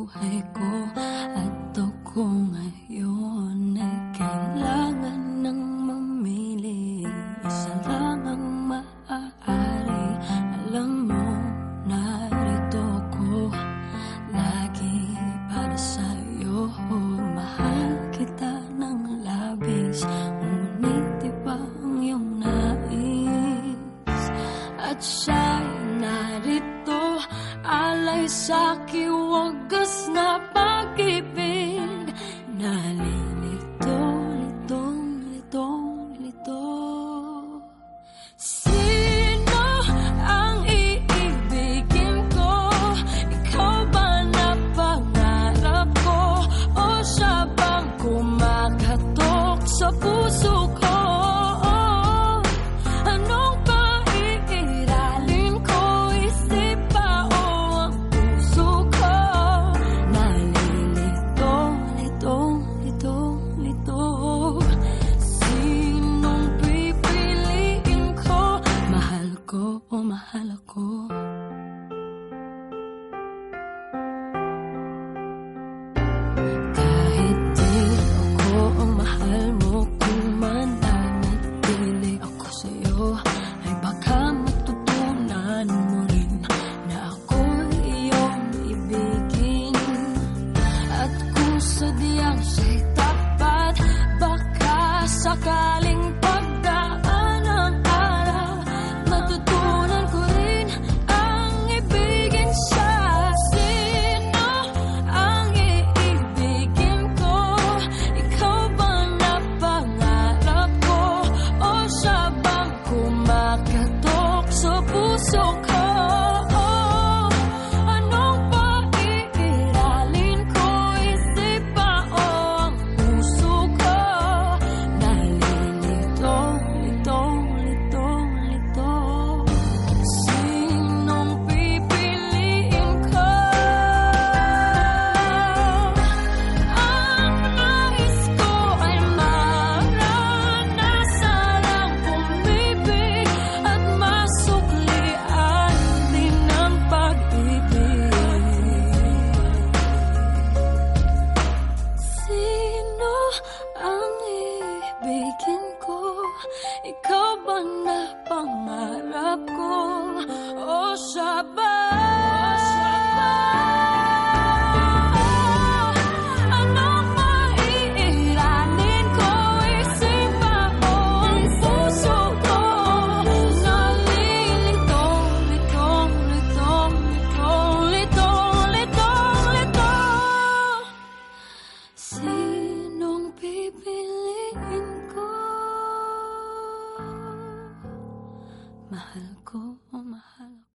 buhay ko. At ako ngayon ay kailangan ng mamili. Isa lang ang maaari. Alam mo, narito ko lagi para sa'yo. Mahal kita ng labis, ngunit iba ang iyong nais. At siya'y narito, alay sa'king wagas na pag-ibig. Nalilito, litong, litong, lito. Sino ang iibigin ko? Ikaw ba na pangarap ko? O siya bang kumakatok sa puso ko? Anong paiiralin ko? Isip ba o ang puso ko? Nalilito, litong, litong, lito. Sinong pipiliin ko? Mahal ko o mahal ako? Kahit di ako ang mahal mo, kung mananatili ako sa'yo, ay baka matutunan mo rin na ako'y iyong ibigin. At kung sadyang siya'y tapat, baka sakaling pagdaan ng araw, matutunan ko rin ang ibigin siya. Sino ang iibigin ko? Ikaw ba na pangarap ko? O siya bang kumakatok sa puso ko? Anong paiiralin ko? Isip ba o ang puso ko? Nalilito, litong, litong, lito. Sinong pipiliin ko? Ang nais ko ay maranasan ang pumibig at masuklian din ang pag-ibig. Sino ang ibigin ko? Ikaw ba na pangarap ko? O siya ba? Anong maiiralin ko? Isip ba o ang puso ko? Nalilitong, litong, litong, litong, litong, litong, litong. Sinong pipiliin